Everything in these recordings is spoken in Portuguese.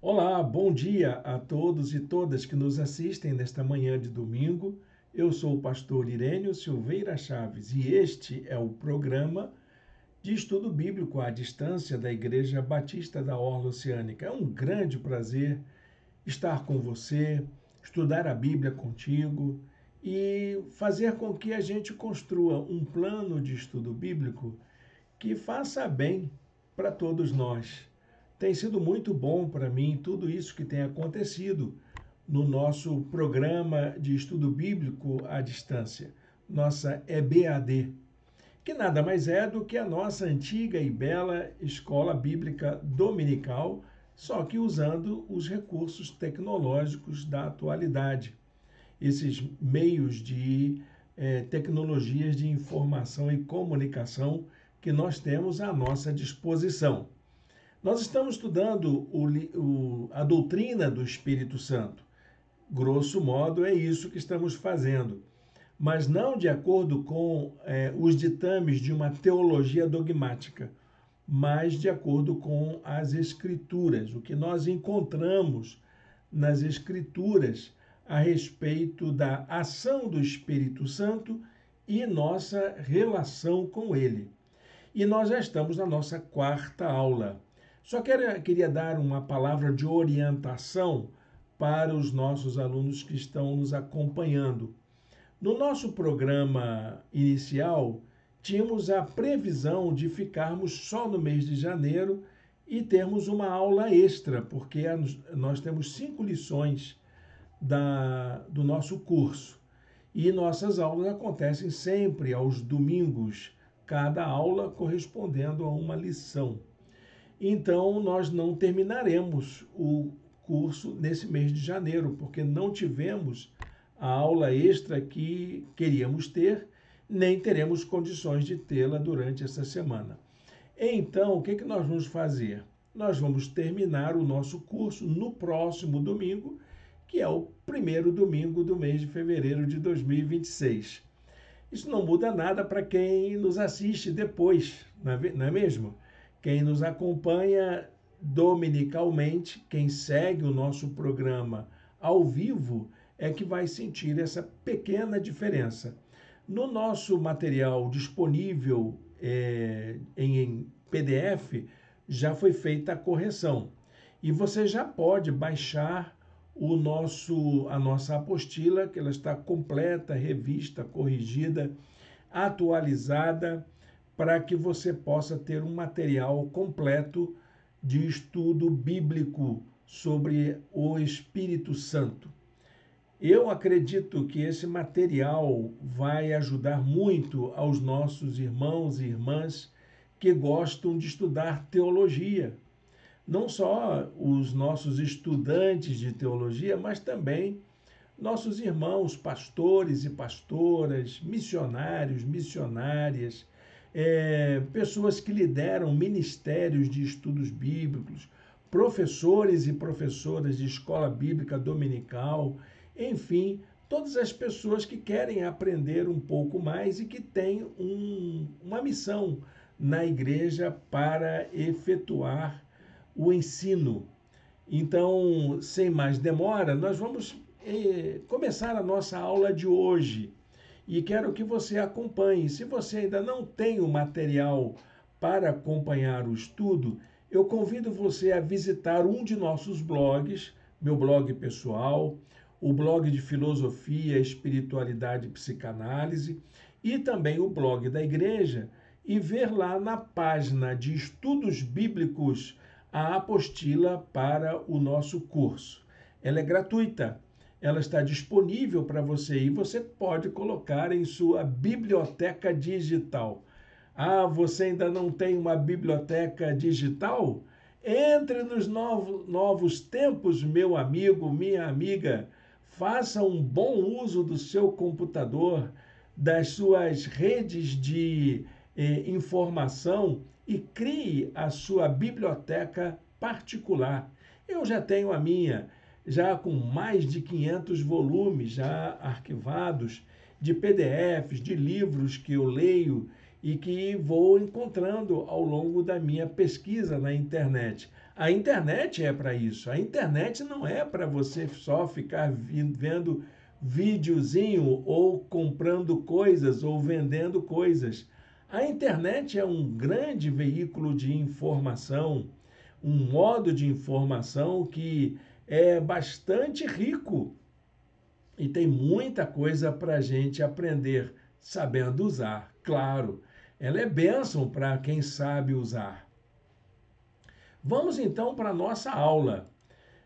Olá, bom dia a todos e todas que nos assistem nesta manhã de domingo. Eu sou o pastor Irênio Silveira Chaves e este é o programa de estudo bíblico à distância da Igreja Batista da Orla Oceânica. É um grande prazer estar com você, estudar a Bíblia contigo e fazer com que a gente construa um plano de estudo bíblico que faça bem para todos nós. Tem sido muito bom para mim tudo isso que tem acontecido no nosso programa de estudo bíblico à distância, nossa EBAD, que nada mais é do que a nossa antiga e bela escola bíblica dominical, só que usando os recursos tecnológicos da atualidade, esses meios de tecnologias de informação e comunicação que nós temos à nossa disposição. Nós estamos estudando a doutrina do Espírito Santo. Grosso modo, é isso que estamos fazendo. Mas não de acordo com os ditames de uma teologia dogmática, mas de acordo com as Escrituras, o que nós encontramos nas Escrituras a respeito da ação do Espírito Santo e nossa relação com ele. E nós já estamos na nossa quarta aula. Só queria dar uma palavra de orientação para os nossos alunos que estão nos acompanhando. No nosso programa inicial, tínhamos a previsão de ficarmos só no mês de janeiro e termos uma aula extra, porque nós temos 5 lições do nosso curso. E nossas aulas acontecem sempre aos domingos, cada aula correspondendo a uma lição. Então, nós não terminaremos o curso nesse mês de janeiro, porque não tivemos a aula extra que queríamos ter, nem teremos condições de tê-la durante essa semana. Então, o que nós vamos fazer? Nós vamos terminar o nosso curso no próximo domingo, que é o primeiro domingo do mês de fevereiro de 2026. Isso não muda nada para quem nos assiste depois, não é mesmo? Quem nos acompanha dominicalmente, quem segue o nosso programa ao vivo, é que vai sentir essa pequena diferença. No nosso material disponível em PDF, já foi feita a correção. E você já pode baixar a nossa apostila, que ela está completa, revista, corrigida, atualizada, para que você possa ter um material completo de estudo bíblico sobre o Espírito Santo. Eu acredito que esse material vai ajudar muito aos nossos irmãos e irmãs que gostam de estudar teologia. Não só os nossos estudantes de teologia, mas também nossos irmãos pastores e pastoras, missionários, missionárias, pessoas que lideram ministérios de estudos bíblicos, professores e professoras de escola bíblica dominical, enfim, todas as pessoas que querem aprender um pouco mais e que têm uma missão na igreja para efetuar o ensino. Então, sem mais demora, nós vamos começar a nossa aula de hoje. E quero que você acompanhe. Se você ainda não tem o material para acompanhar o estudo, eu convido você a visitar um de nossos blogs, meu blog pessoal, o blog de filosofia, espiritualidade e psicanálise, e também o blog da igreja, e ver lá na página de estudos bíblicos a apostila para o nosso curso. Ela é gratuita. Ela está disponível para você e você pode colocar em sua biblioteca digital. Ah, você ainda não tem uma biblioteca digital? Entre nos novos tempos, meu amigo, minha amiga. Faça um bom uso do seu computador, das suas redes de informação e crie a sua biblioteca particular. Eu já tenho a minha, já com mais de 500 volumes já arquivados, de PDFs, de livros que eu leio e que vou encontrando ao longo da minha pesquisa na internet. A internet é para isso. A internet não é para você só ficar vendo videozinho ou comprando coisas ou vendendo coisas. A internet é um grande veículo de informação, um modo de informação que é bastante rico e tem muita coisa para a gente aprender sabendo usar. Claro, ela é bênção para quem sabe usar. Vamos então para a nossa aula.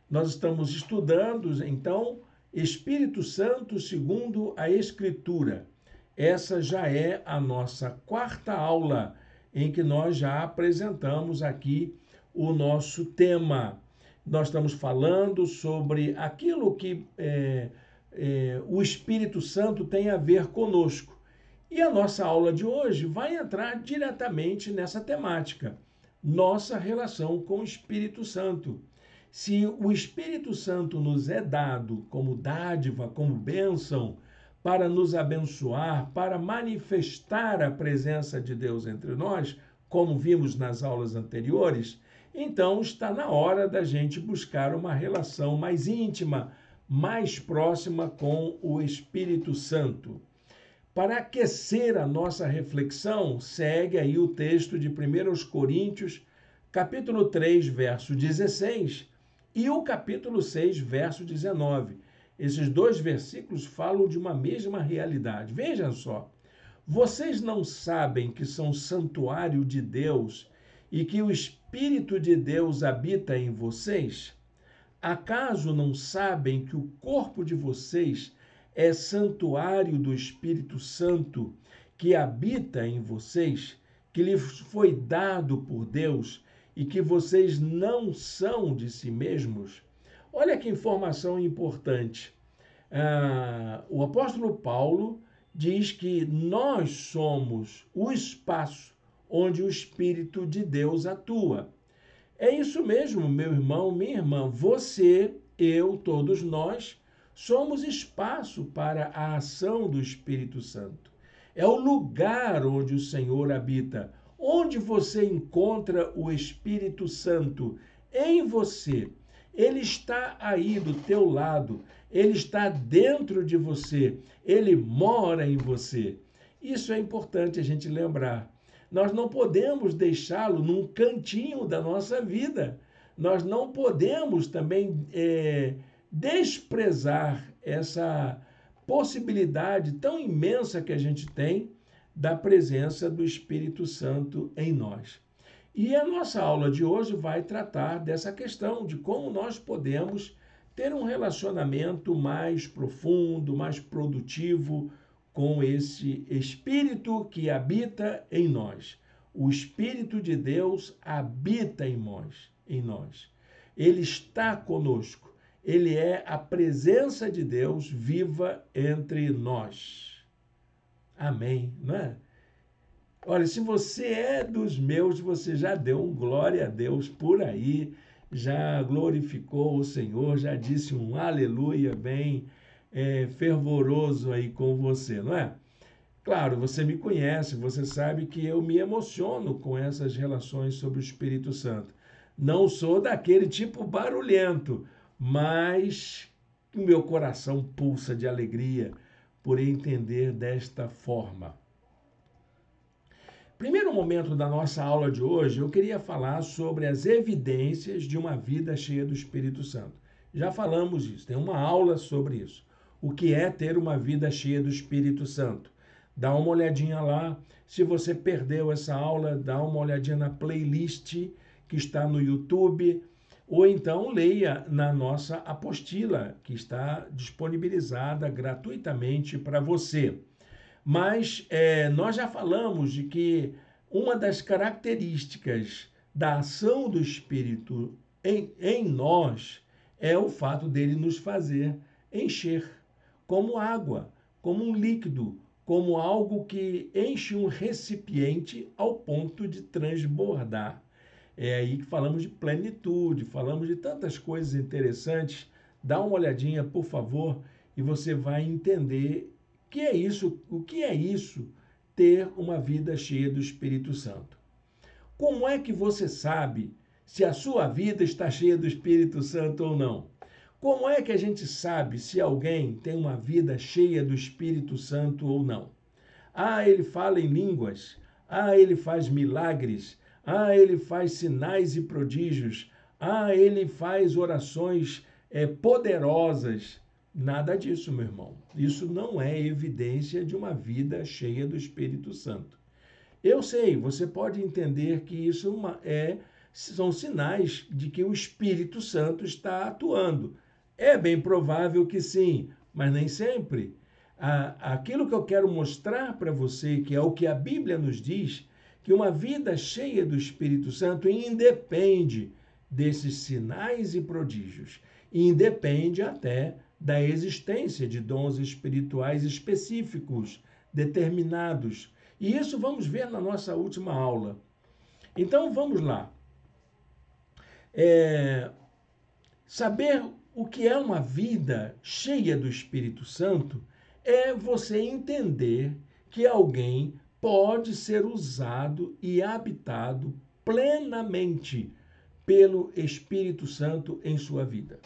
Nós estamos estudando, então, Espírito Santo segundo a Escritura. Essa já é a nossa quarta aula, em que nós já apresentamos aqui o nosso tema. Nós estamos falando sobre aquilo que o Espírito Santo tem a ver conosco. E a nossa aula de hoje vai entrar diretamente nessa temática, nossa relação com o Espírito Santo. Se o Espírito Santo nos é dado como dádiva, como bênção, para nos abençoar, para manifestar a presença de Deus entre nós, como vimos nas aulas anteriores, então está na hora da gente buscar uma relação mais íntima, mais próxima com o Espírito Santo. Para aquecer a nossa reflexão, segue aí o texto de 1 Coríntios, capítulo 3, verso 16, e o capítulo 6, verso 19. Esses dois versículos falam de uma mesma realidade. Vejam só. Vocês não sabem que são santuário de Deus e que o Espírito de Deus habita em vocês? Acaso não sabem que o corpo de vocês é santuário do Espírito Santo que habita em vocês, que lhes foi dado por Deus e que vocês não são de si mesmos? Olha que informação importante. O apóstolo Paulo diz que nós somos o espaço onde o Espírito de Deus atua. É isso mesmo, meu irmão, minha irmã. Você, eu, todos nós, somos espaço para a ação do Espírito Santo. É o lugar onde o Senhor habita. Onde você encontra o Espírito Santo? Em você. Ele está aí do teu lado. Ele está dentro de você. Ele mora em você. Isso é importante a gente lembrar. Nós não podemos deixá-lo num cantinho da nossa vida. Nós não podemos também desprezar essa possibilidade tão imensa que a gente tem da presença do Espírito Santo em nós. E a nossa aula de hoje vai tratar dessa questão de como nós podemos ter um relacionamento mais profundo, mais produtivo com esse Espírito que habita em nós. O Espírito de Deus habita em nós. Ele está conosco. Ele é a presença de Deus viva entre nós. Amém, não é? Olha, se você é dos meus, você já deu um glória a Deus por aí, já glorificou o Senhor, já disse um aleluia bem fervoroso aí com você, não é? Claro, você me conhece, você sabe que eu me emociono com essas relações sobre o Espírito Santo. Não sou daquele tipo barulhento, mas o meu coração pulsa de alegria por entender desta forma. Primeiro momento da nossa aula de hoje, eu queria falar sobre as evidências de uma vida cheia do Espírito Santo. Já falamos isso, tem uma aula sobre isso. O que é ter uma vida cheia do Espírito Santo? Dá uma olhadinha lá. Se você perdeu essa aula, dá uma olhadinha na playlist que está no YouTube, ou então leia na nossa apostila, que está disponibilizada gratuitamente para você. Mas nós já falamos de que uma das características da ação do Espírito em nós é o fato dele nos fazer encher como água, como um líquido, como algo que enche um recipiente ao ponto de transbordar. É aí que falamos de plenitude, falamos de tantas coisas interessantes. Dá uma olhadinha, por favor, e você vai entender o que é isso ter uma vida cheia do Espírito Santo. Como é que você sabe se a sua vida está cheia do Espírito Santo ou não? Como é que a gente sabe se alguém tem uma vida cheia do Espírito Santo ou não? Ah, ele fala em línguas. Ah, ele faz milagres. Ah, ele faz sinais e prodígios. Ah, ele faz orações poderosas. Nada disso, meu irmão. Isso não é evidência de uma vida cheia do Espírito Santo. Eu sei, você pode entender que isso são sinais de que o Espírito Santo está atuando. É bem provável que sim, mas nem sempre. Aquilo que eu quero mostrar para você, que é o que a Bíblia nos diz, que uma vida cheia do Espírito Santo independe desses sinais e prodígios, independe até da existência de dons espirituais específicos, determinados. E isso vamos ver na nossa última aula. Então, vamos lá. Saber o que é uma vida cheia do Espírito Santo é você entender que alguém pode ser usado e habitado plenamente pelo Espírito Santo em sua vida.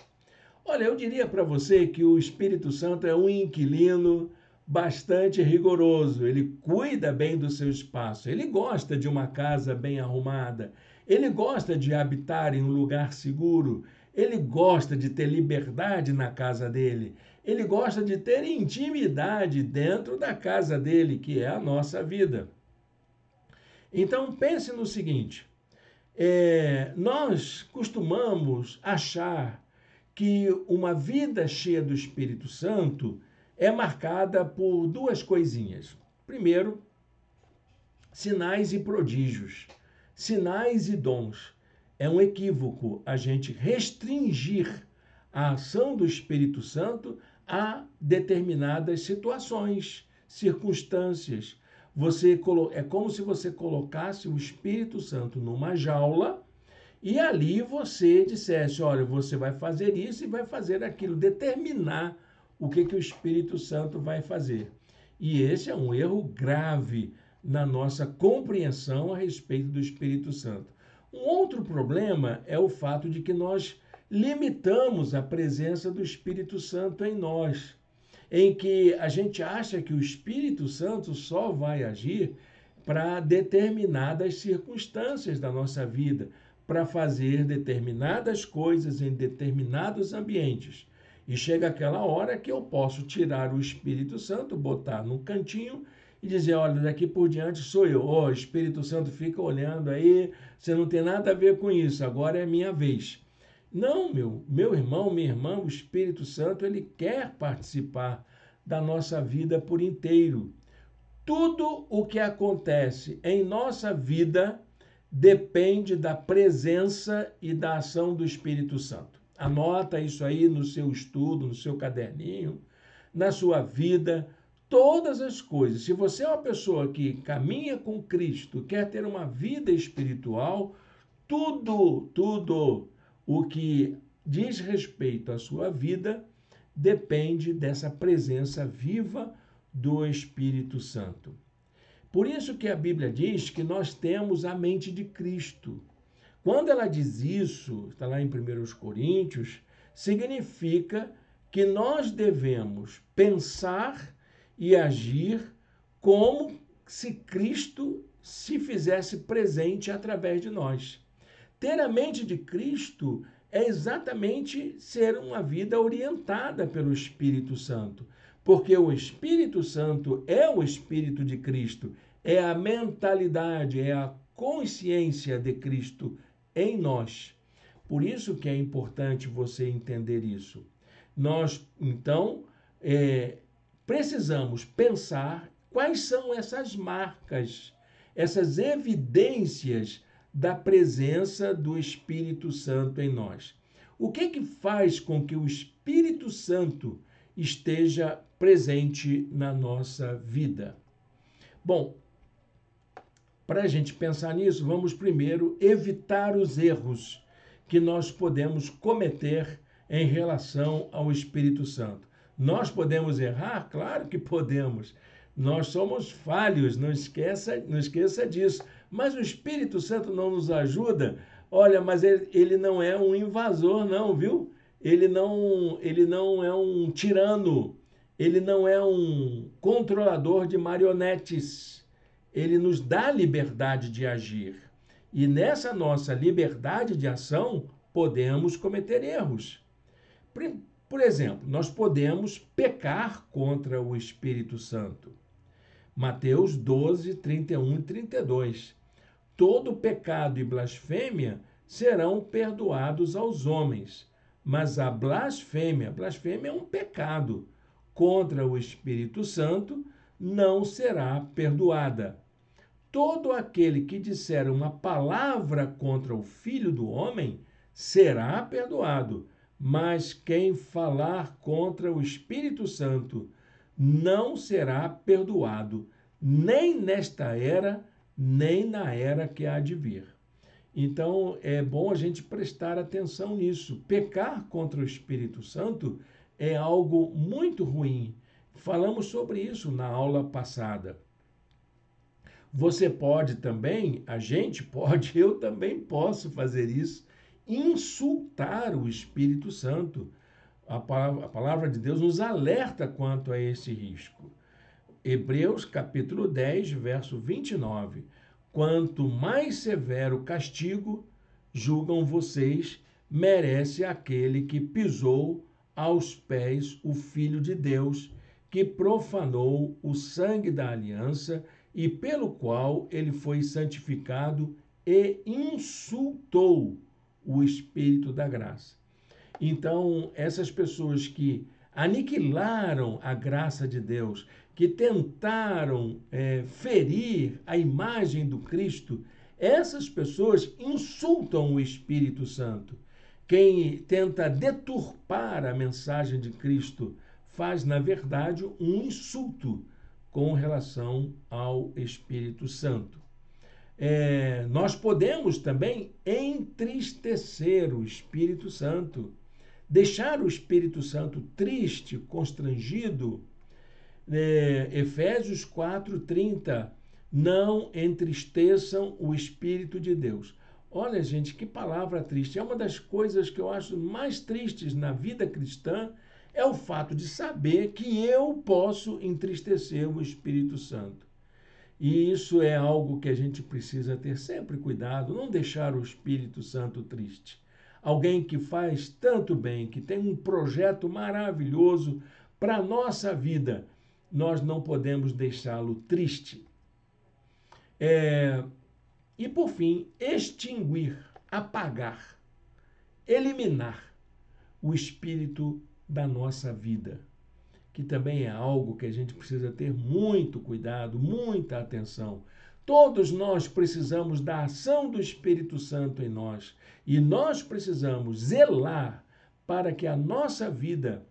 Olha, eu diria para você que o Espírito Santo é um inquilino bastante rigoroso. Ele cuida bem do seu espaço. Ele gosta de uma casa bem arrumada. Ele gosta de habitar em um lugar seguro. Ele gosta de ter liberdade na casa dele. Ele gosta de ter intimidade dentro da casa dele, que é a nossa vida. Então, pense no seguinte. Nós costumamos achar que uma vida cheia do Espírito Santo é marcada por duas coisinhas. Primeiro, sinais e prodígios, sinais e dons. É um equívoco a gente restringir a ação do Espírito Santo a determinadas situações, circunstâncias. É como se você colocasse o Espírito Santo numa jaula e ali você dissesse, olha, você vai fazer isso e vai fazer aquilo, determinar o que o Espírito Santo vai fazer. E esse é um erro grave na nossa compreensão a respeito do Espírito Santo. Um outro problema é o fato de que nós limitamos a presença do Espírito Santo em nós, em que a gente acha que o Espírito Santo só vai agir para determinadas circunstâncias da nossa vida, para fazer determinadas coisas em determinados ambientes. E chega aquela hora que eu posso tirar o Espírito Santo, botar num cantinho e dizer, olha, daqui por diante sou eu. O Espírito Santo fica olhando aí, você não tem nada a ver com isso, agora é minha vez. Não, meu irmão, minha irmã, o Espírito Santo, ele quer participar da nossa vida por inteiro. Tudo o que acontece em nossa vida depende da presença e da ação do Espírito Santo. Anota isso aí no seu estudo, no seu caderninho, na sua vida, todas as coisas. Se você é uma pessoa que caminha com Cristo, quer ter uma vida espiritual, tudo o que diz respeito à sua vida depende dessa presença viva do Espírito Santo. Por isso que a Bíblia diz que nós temos a mente de Cristo. Quando ela diz isso, está lá em 1 Coríntios, significa que nós devemos pensar e agir como se Cristo se fizesse presente através de nós. Ter a mente de Cristo é exatamente ser uma vida orientada pelo Espírito Santo, porque o Espírito Santo é o Espírito de Cristo, é a mentalidade, é a consciência de Cristo em nós. Por isso que é importante você entender isso. Nós, então, precisamos pensar quais são essas marcas, essas evidências da presença do Espírito Santo em nós. O que faz com que o Espírito Santo esteja presente na nossa vida? Bom, para a gente pensar nisso, vamos primeiro evitar os erros que nós podemos cometer em relação ao Espírito Santo. Nós podemos errar? Claro que podemos. Nós somos falhos, não esqueça disso. Mas o Espírito Santo não nos ajuda. Olha, mas ele não é um invasor, não, viu? Ele não é um tirano. Ele não é um controlador de marionetes. Ele nos dá liberdade de agir. E nessa nossa liberdade de ação, podemos cometer erros. Por exemplo, nós podemos pecar contra o Espírito Santo. Mateus 12, 31 e 32. Todo pecado e blasfêmia serão perdoados aos homens, mas a blasfêmia é um pecado, contra o Espírito Santo não será perdoada. Todo aquele que disser uma palavra contra o Filho do Homem será perdoado, mas quem falar contra o Espírito Santo não será perdoado, nem nesta era, nem na era que há de vir. Então, é bom a gente prestar atenção nisso. Pecar contra o Espírito Santo é algo muito ruim. Falamos sobre isso na aula passada. Você pode também, a gente pode, eu também posso fazer isso, insultar o Espírito Santo. A palavra de Deus nos alerta quanto a esse risco. Hebreus capítulo 10, verso 29. Quanto mais severo o castigo, julgam vocês, merece aquele que pisou aos pés o Filho de Deus, que profanou o sangue da aliança e pelo qual ele foi santificado e insultou o Espírito da graça. Então, essas pessoas que aniquilaram a graça de Deus, que tentaram ferir a imagem do Cristo, essas pessoas insultam o Espírito Santo. Quem tenta deturpar a mensagem de Cristo faz, na verdade, um insulto com relação ao Espírito Santo. Nós podemos também entristecer o Espírito Santo, deixar o Espírito Santo triste, constrangido. Efésios 4:30, não entristeçam o Espírito de Deus. Olha, gente, que palavra triste. É uma das coisas que eu acho mais tristes na vida cristã, é o fato de saber que eu posso entristecer o Espírito Santo. E isso é algo que a gente precisa ter sempre cuidado, não deixar o Espírito Santo triste. Alguém que faz tanto bem, que tem um projeto maravilhoso para a nossa vida, nós não podemos deixá-lo triste. E, por fim, extinguir, apagar, eliminar o espírito da nossa vida, que também é algo que a gente precisa ter muito cuidado, muita atenção. Todos nós precisamos da ação do Espírito Santo em nós e nós precisamos zelar para que a nossa vida,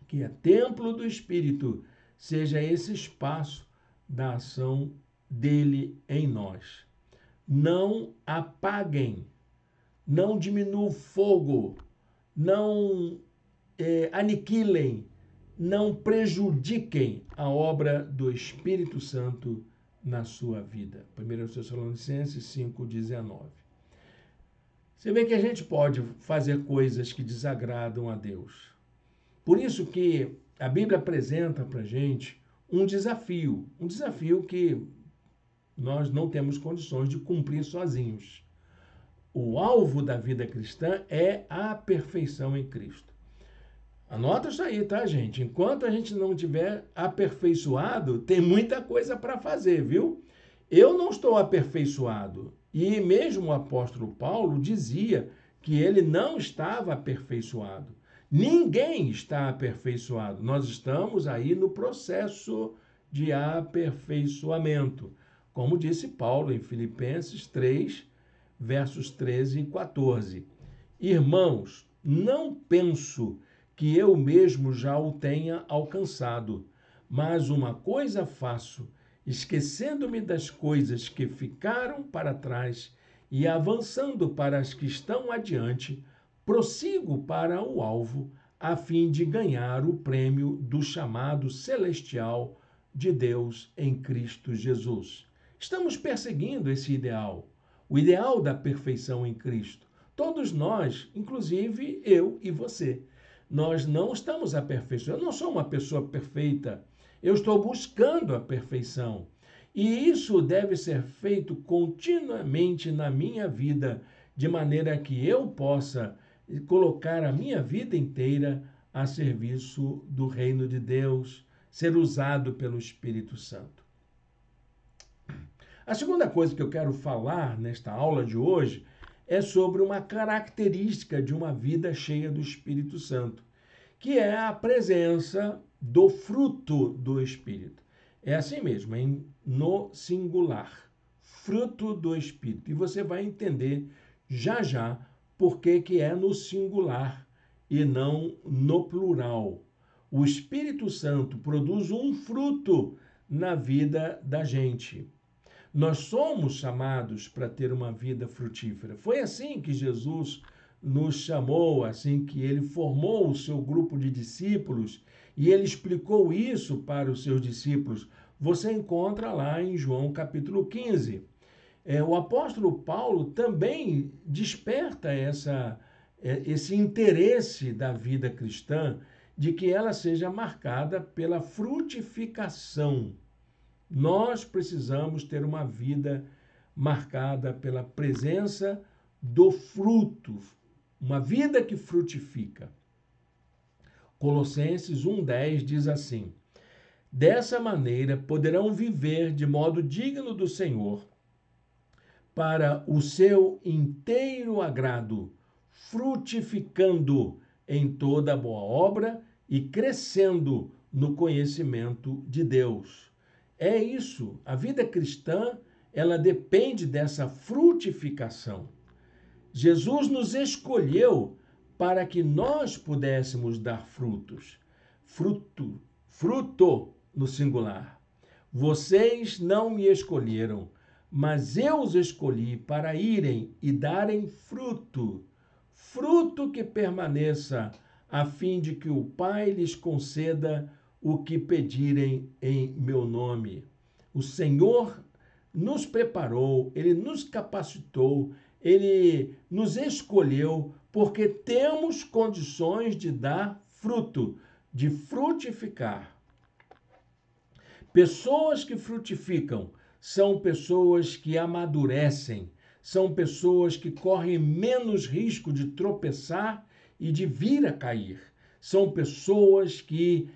que é templo do Espírito, seja esse espaço da ação dele em nós. Não apaguem, não diminuam o fogo, não aniquilem, não prejudiquem a obra do Espírito Santo na sua vida. 1 Tessalonicenses 5:19. Você vê que a gente pode fazer coisas que desagradam a Deus. Por isso que a Bíblia apresenta para a gente um desafio que nós não temos condições de cumprir sozinhos. O alvo da vida cristã é a perfeição em Cristo. Anota isso aí, tá, gente? Enquanto a gente não tiver aperfeiçoado, tem muita coisa para fazer, viu? Eu não estou aperfeiçoado. E mesmo o apóstolo Paulo dizia que ele não estava aperfeiçoado. Ninguém está aperfeiçoado. Nós estamos aí no processo de aperfeiçoamento. Como disse Paulo em Filipenses 3, versos 13 e 14. Irmãos, não penso que eu mesmo já o tenha alcançado, mas uma coisa faço, esquecendo-me das coisas que ficaram para trás e avançando para as que estão adiante, prossigo para o alvo, a fim de ganhar o prêmio do chamado celestial de Deus em Cristo Jesus. Estamos perseguindo esse ideal, o ideal da perfeição em Cristo. Todos nós, inclusive eu e você, nós não estamos aperfeiçoados. Eu não sou uma pessoa perfeita, eu estou buscando a perfeição. E isso deve ser feito continuamente na minha vida, de maneira que eu possa colocar a minha vida inteira a serviço do reino de Deus, ser usado pelo Espírito Santo. A segunda coisa que eu quero falar nesta aula de hoje é sobre uma característica de uma vida cheia do Espírito Santo, que é a presença do fruto do Espírito. É assim mesmo, no singular, fruto do Espírito. E você vai entender já já por que é no singular e não no plural. O Espírito Santo produz um fruto na vida da gente. Nós somos chamados para ter uma vida frutífera. Foi assim que Jesus nos chamou, assim que ele formou o seu grupo de discípulos e ele explicou isso para os seus discípulos. Você encontra lá em João capítulo 15. O apóstolo Paulo também desperta esse interesse da vida cristã de que ela seja marcada pela frutificação. Nós precisamos ter uma vida marcada pela presença do fruto, uma vida que frutifica. Colossenses 1,10 diz assim: dessa maneira poderão viver de modo digno do Senhor, para o seu inteiro agrado, frutificando em toda boa obra e crescendo no conhecimento de Deus. É isso, a vida cristã, ela depende dessa frutificação. Jesus nos escolheu para que nós pudéssemos dar frutos. Fruto no singular. Vocês não me escolheram, mas eu os escolhi para irem e darem fruto. Fruto que permaneça, a fim de que o Pai lhes conceda o que pedirem em meu nome. O Senhor nos preparou, Ele nos capacitou, Ele nos escolheu, porque temos condições de dar fruto, de frutificar. Pessoas que frutificam são pessoas que amadurecem, são pessoas que correm menos risco de tropeçar e de vir a cair. São pessoas que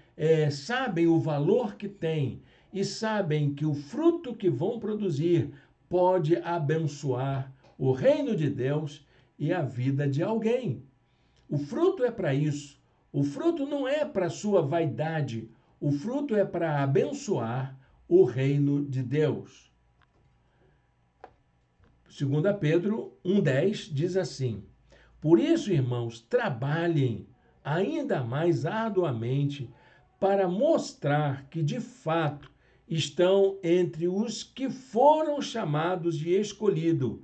sabem o valor que têm e sabem que o fruto que vão produzir pode abençoar o reino de Deus e a vida de alguém. O fruto é para isso. O fruto não é para sua vaidade. O fruto é para abençoar o reino de Deus. 2 Pedro 1,10 diz assim: por isso, irmãos, trabalhem ainda mais arduamente para mostrar que, de fato, estão entre os que foram chamados e escolhidos.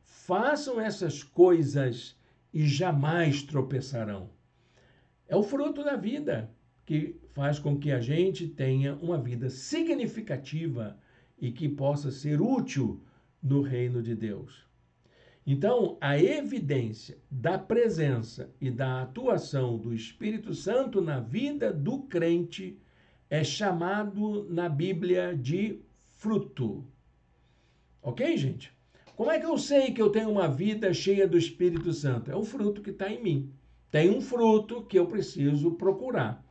Façam essas coisas e jamais tropeçarão. É o fruto da vida que faz com que a gente tenha uma vida significativa e que possa ser útil no reino de Deus. Então, a evidência da presença e da atuação do Espírito Santo na vida do crente é chamado na Bíblia de fruto. Ok, gente? Como é que eu sei que eu tenho uma vida cheia do Espírito Santo? É o fruto que está em mim. Tem um fruto que eu preciso procurar.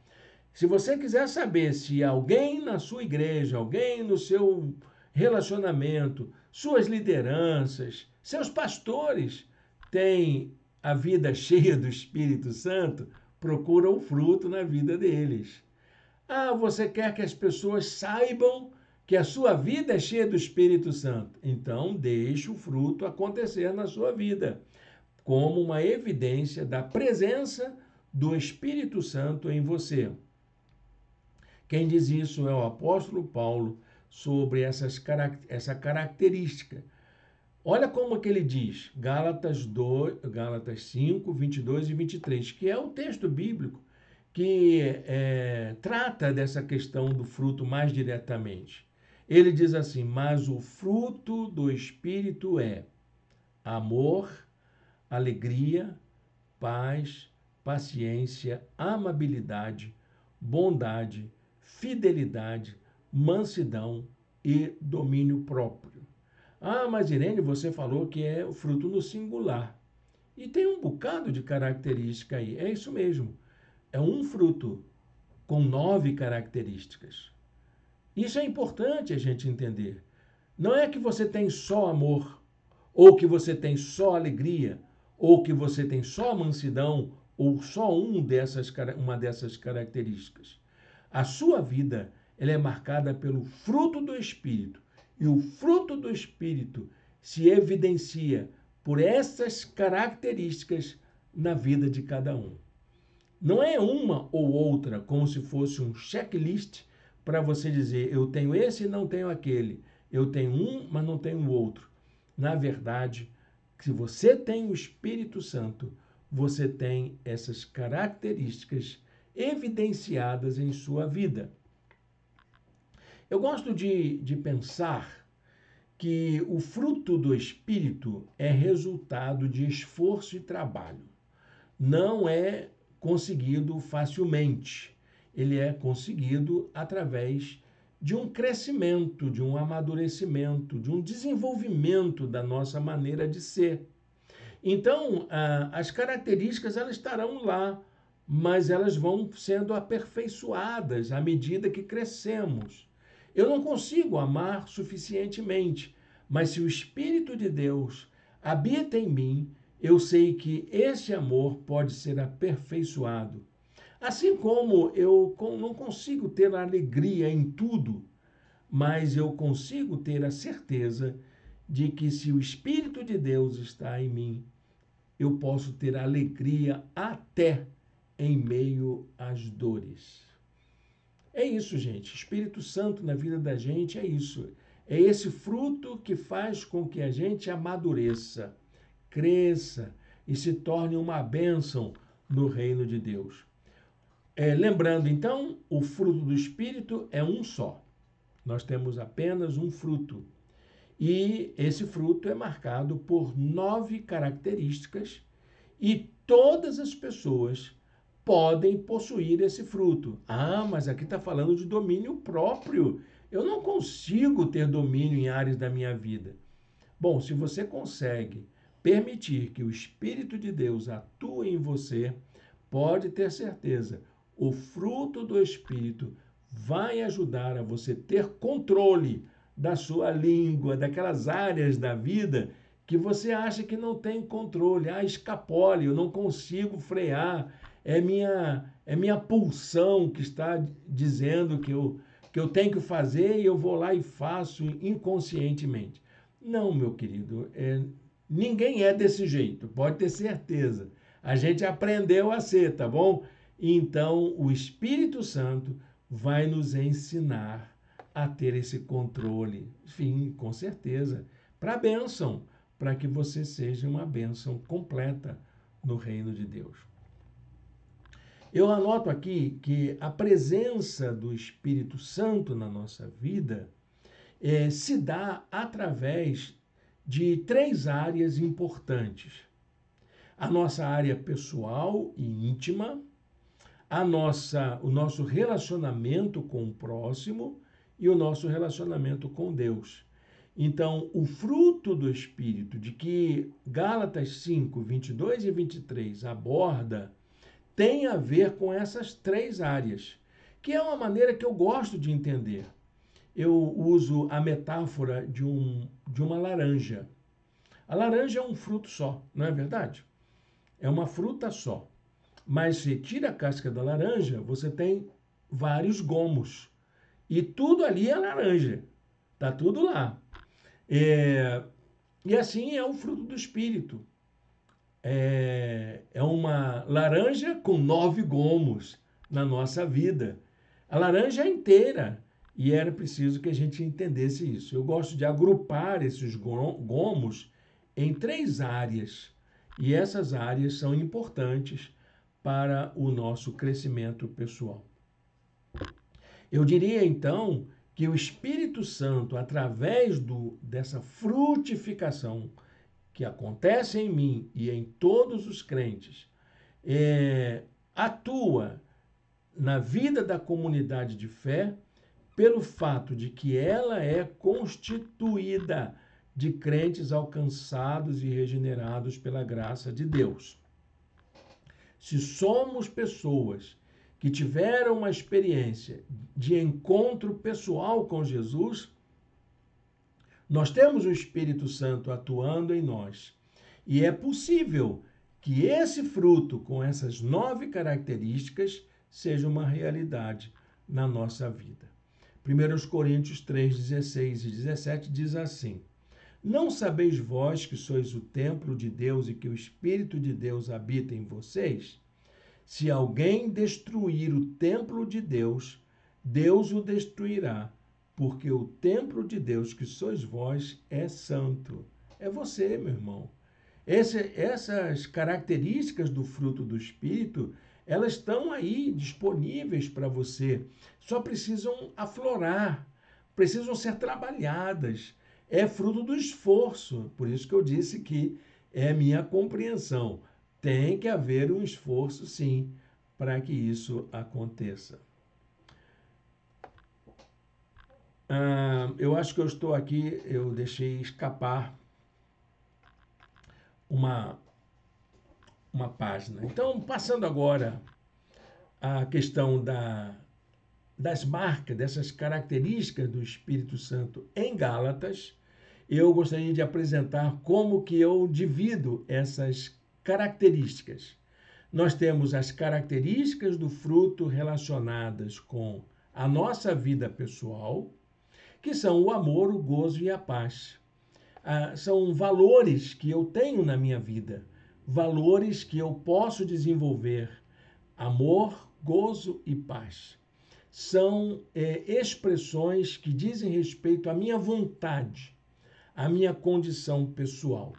Se você quiser saber se alguém na sua igreja, alguém no seu relacionamento, suas lideranças, seus pastores têm a vida cheia do Espírito Santo, procura o fruto na vida deles. Ah, você quer que as pessoas saibam que a sua vida é cheia do Espírito Santo? Então, deixe o fruto acontecer na sua vida, como uma evidência da presença do Espírito Santo em você. Quem diz isso é o apóstolo Paulo sobre essa característica. Olha como que ele diz, Gálatas 5, 22 e 23, que é o texto bíblico que trata dessa questão do fruto mais diretamente. Ele diz assim: mas o fruto do Espírito é amor, alegria, paz, paciência, amabilidade, bondade, fidelidade, mansidão e domínio próprio. Ah, mas Irene, você falou que é o fruto no singular. E tem um bocado de característica aí. É isso mesmo. É um fruto com 9 características. Isso é importante a gente entender. Não é que você tem só amor, ou que você tem só alegria, ou que você tem só mansidão, ou só uma dessas características. A sua vida ela é marcada pelo fruto do Espírito. E o fruto do Espírito se evidencia por essas características na vida de cada um. Não é uma ou outra, como se fosse um checklist para você dizer, eu tenho esse e não tenho aquele. Eu tenho um, mas não tenho o outro. Na verdade, se você tem o Espírito Santo, você tem essas características evidenciadas em sua vida. Eu gosto de pensar que o fruto do Espírito é resultado de esforço e trabalho. Não é conseguido facilmente. Ele é conseguido através de um crescimento, de um amadurecimento, de um desenvolvimento da nossa maneira de ser. Então, as características elas estarão lá, mas elas vão sendo aperfeiçoadas à medida que crescemos. Eu não consigo amar suficientemente, mas se o Espírito de Deus habita em mim, eu sei que esse amor pode ser aperfeiçoado. Assim como eu não consigo ter alegria em tudo, mas eu consigo ter a certeza de que se o Espírito de Deus está em mim, eu posso ter alegria até em meio às dores. É isso, gente. Espírito Santo na vida da gente é isso. É esse fruto que faz com que a gente amadureça, cresça e se torne uma bênção no reino de Deus. Lembrando, então, o fruto do Espírito é um só. Nós temos apenas um fruto. E esse fruto é marcado por 9 características e todas as pessoas podem possuir esse fruto. Ah, mas aqui está falando de domínio próprio. Eu não consigo ter domínio em áreas da minha vida. Bom, se você consegue permitir que o Espírito de Deus atue em você, pode ter certeza, o fruto do Espírito vai ajudar a você ter controle da sua língua, daquelas áreas da vida que você acha que não tem controle. Ah, escapole, eu não consigo frear. É minha pulsão que está dizendo que eu tenho que fazer e eu vou lá e faço inconscientemente. Não, meu querido, ninguém é desse jeito, pode ter certeza. A gente aprendeu a ser, tá bom? Então, o Espírito Santo vai nos ensinar a ter esse controle. Enfim, com certeza, para a bênção, para que você seja uma bênção completa no reino de Deus. Eu anoto aqui que a presença do Espírito Santo na nossa vida se dá através de 3 áreas importantes. A nossa área pessoal e íntima, o nosso relacionamento com o próximo e o nosso relacionamento com Deus. Então, o fruto do Espírito, de que Gálatas 5, 22 e 23 aborda, tem a ver com essas 3 áreas, que é uma maneira que eu gosto de entender. Eu uso a metáfora de uma laranja. A laranja é um fruto só, não é verdade? É uma fruta só. Mas se tira a casca da laranja, você tem vários gomos. E tudo ali é laranja. Está tudo lá. E assim é o fruto do Espírito. É uma laranja com 9 gomos na nossa vida. A laranja é inteira. E era preciso que a gente entendesse isso. Eu gosto de agrupar esses gomos em 3 áreas. E essas áreas são importantes para o nosso crescimento pessoal. Eu diria, então, que o Espírito Santo, através dessa frutificação que acontece em mim e em todos os crentes, atua na vida da comunidade de fé pelo fato de que ela é constituída de crentes alcançados e regenerados pela graça de Deus. Se somos pessoas que tiveram uma experiência de encontro pessoal com Jesus, nós temos o Espírito Santo atuando em nós. E é possível que esse fruto, com essas 9 características, seja uma realidade na nossa vida. 1 Coríntios 3, 16 e 17 diz assim: Não sabeis vós que sois o templo de Deus e que o Espírito de Deus habita em vocês? Se alguém destruir o templo de Deus, Deus o destruirá, porque o templo de Deus, que sois vós, é santo. É você, meu irmão. Essas características do fruto do Espírito, elas estão aí disponíveis para você. Só precisam aflorar, precisam ser trabalhadas. É fruto do esforço. Por isso que eu disse que é minha compreensão. Tem que haver um esforço, sim, para que isso aconteça. Eu acho que eu estou aqui, eu deixei escapar uma página. Então, passando agora à questão das marcas, dessas características do Espírito Santo em Gálatas, eu gostaria de apresentar como que eu divido essas características. Nós temos as características do fruto relacionadas com a nossa vida pessoal, que são o amor, o gozo e a paz. São valores que eu tenho na minha vida, valores que eu posso desenvolver, amor, gozo e paz. São expressões que dizem respeito à minha vontade, à minha condição pessoal.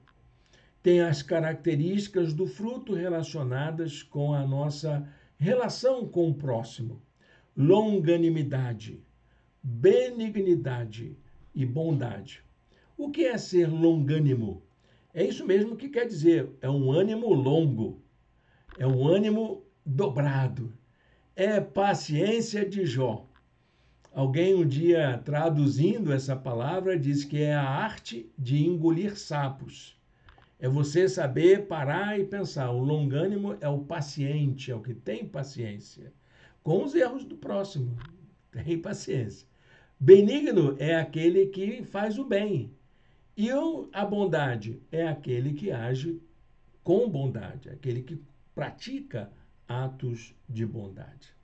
Tem as características do fruto relacionadas com a nossa relação com o próximo, longanimidade, benignidade e bondade. O que é ser longânimo? É isso mesmo que quer dizer, é um ânimo longo, é um ânimo dobrado, é paciência de Jó. Alguém um dia traduzindo essa palavra diz que é a arte de engolir sapos. É você saber parar e pensar. O longânimo é o paciente, é o que tem paciência. Com os erros do próximo, tem paciência. Benigno é aquele que faz o bem. E a bondade é aquele que age com bondade, aquele que pratica atos de bondade.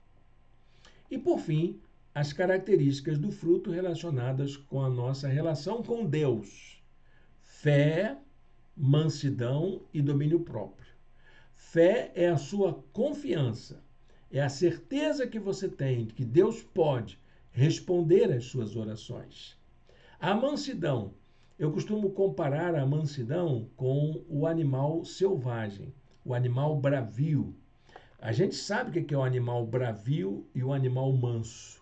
E, por fim, as características do fruto relacionadas com a nossa relação com Deus. Fé, mansidão e domínio próprio. Fé é a sua confiança, é a certeza que você tem de que Deus pode responder às suas orações. A mansidão, eu costumo comparar a mansidão com o animal selvagem, o animal bravio. A gente sabe o que é o animal bravio e o animal manso.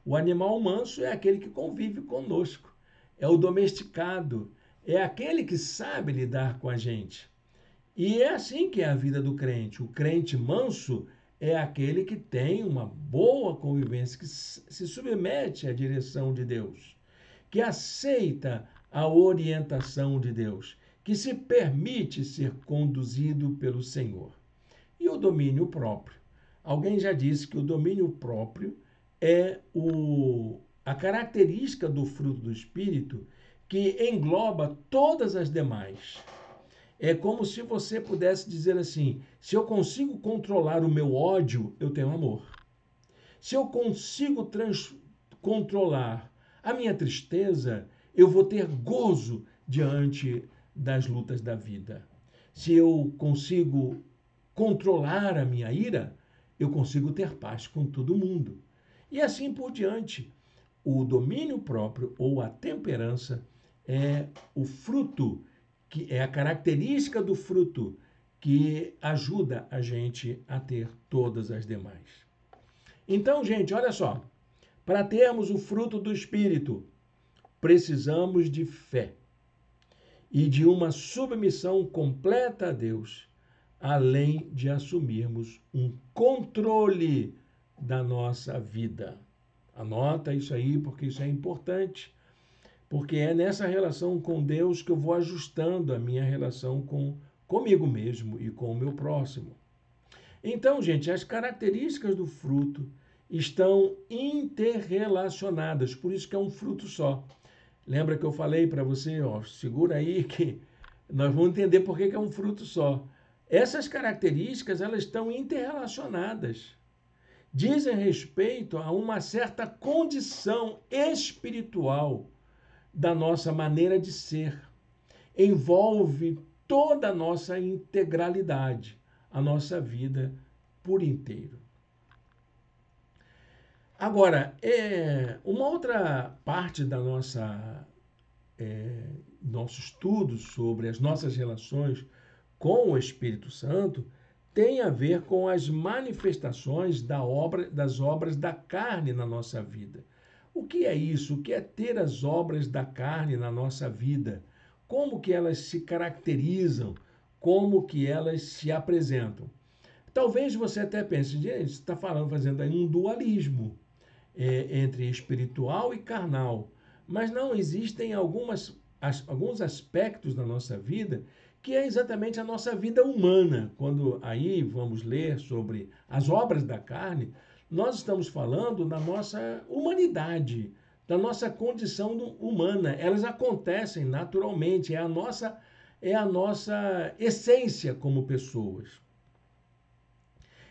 O animal manso é aquele que convive conosco, é o domesticado, é aquele que sabe lidar com a gente. E é assim que é a vida do crente. O crente manso é aquele que tem uma boa convivência, que se submete à direção de Deus, que aceita a orientação de Deus, que se permite ser conduzido pelo Senhor. E o domínio próprio. Alguém já disse que o domínio próprio é a característica do fruto do Espírito que engloba todas as demais. É como se você pudesse dizer assim: se eu consigo controlar o meu ódio, eu tenho amor. Se eu consigo controlar a minha tristeza, eu vou ter gozo diante das lutas da vida. Se eu consigo controlar a minha ira, eu consigo ter paz com todo mundo. E assim por diante. O domínio próprio ou a temperança é o fruto, que é a característica do fruto que ajuda a gente a ter todas as demais. Então, gente, olha só. Para termos o fruto do Espírito, precisamos de fé e de uma submissão completa a Deus, além de assumirmos um controle da nossa vida. Anota isso aí, porque isso é importante, porque é nessa relação com Deus que eu vou ajustando a minha relação comigo mesmo e com o meu próximo. Então, gente, as características do fruto estão interrelacionadas, por isso que é um fruto só. Lembra que eu falei para você, ó, segura aí que nós vamos entender por que é um fruto só. Essas características, elas estão interrelacionadas. Dizem respeito a uma certa condição espiritual da nossa maneira de ser. Envolve toda a nossa integralidade, a nossa vida por inteiro. Agora, uma outra parte da nosso estudo sobre as nossas relações com o Espírito Santo tem a ver com as manifestações das obras da carne na nossa vida. O que é isso? O que é ter as obras da carne na nossa vida? Como que elas se caracterizam? Como que elas se apresentam? Talvez você até pense, gente, você está fazendo aí um dualismo entre espiritual e carnal. Mas não, existem alguns aspectos da nossa vida que é exatamente a nossa vida humana. Quando aí vamos ler sobre as obras da carne, nós estamos falando da nossa humanidade, da nossa condição humana. Elas acontecem naturalmente, é a nossa essência como pessoas.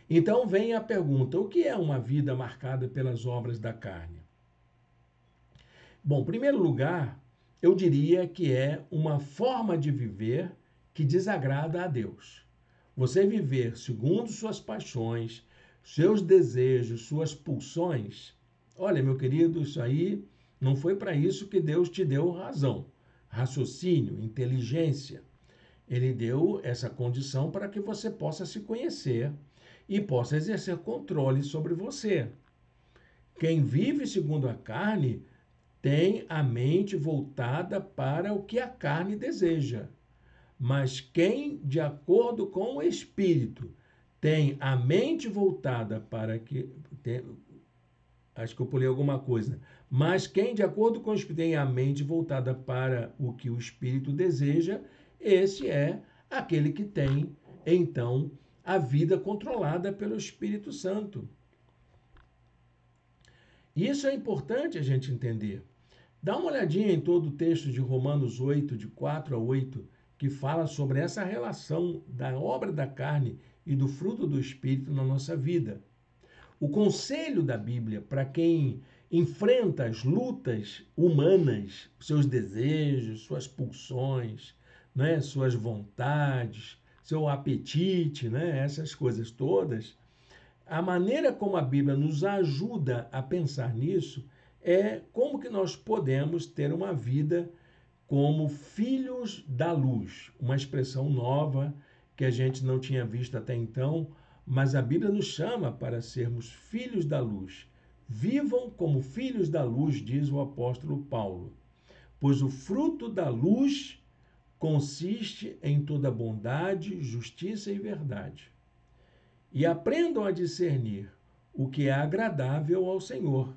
Então vem a pergunta: o que é uma vida marcada pelas obras da carne? Bom, em primeiro lugar, eu diria que é uma forma de viver que desagrada a Deus. Você viver segundo suas paixões, seus desejos, suas pulsões. Olha, meu querido, isso aí não foi para isso que Deus te deu razão, raciocínio, inteligência. Ele deu essa condição para que você possa se conhecer e possa exercer controle sobre você. Quem vive segundo a carne tem a mente voltada para o que a carne deseja. Mas quem, de acordo com o Espírito, tem a mente voltada para que. Acho que eu pulei alguma coisa. Mas quem, de acordo com o Espírito, tem a mente voltada para o que o Espírito deseja, esse é aquele que tem, então, a vida controlada pelo Espírito Santo. Isso é importante a gente entender. Dá uma olhadinha em todo o texto de Romanos 8, de 4 a 8, que fala sobre essa relação da obra da carne e do fruto do Espírito na nossa vida. O conselho da Bíblia para quem enfrenta as lutas humanas, seus desejos, suas pulsões, né, suas vontades, seu apetite, né, essas coisas todas, a maneira como a Bíblia nos ajuda a pensar nisso é como que nós podemos ter uma vida como filhos da luz, uma expressão nova que a gente não tinha visto até então, mas a Bíblia nos chama para sermos filhos da luz. Vivam como filhos da luz, diz o apóstolo Paulo, pois o fruto da luz consiste em toda bondade, justiça e verdade. E aprendam a discernir o que é agradável ao Senhor.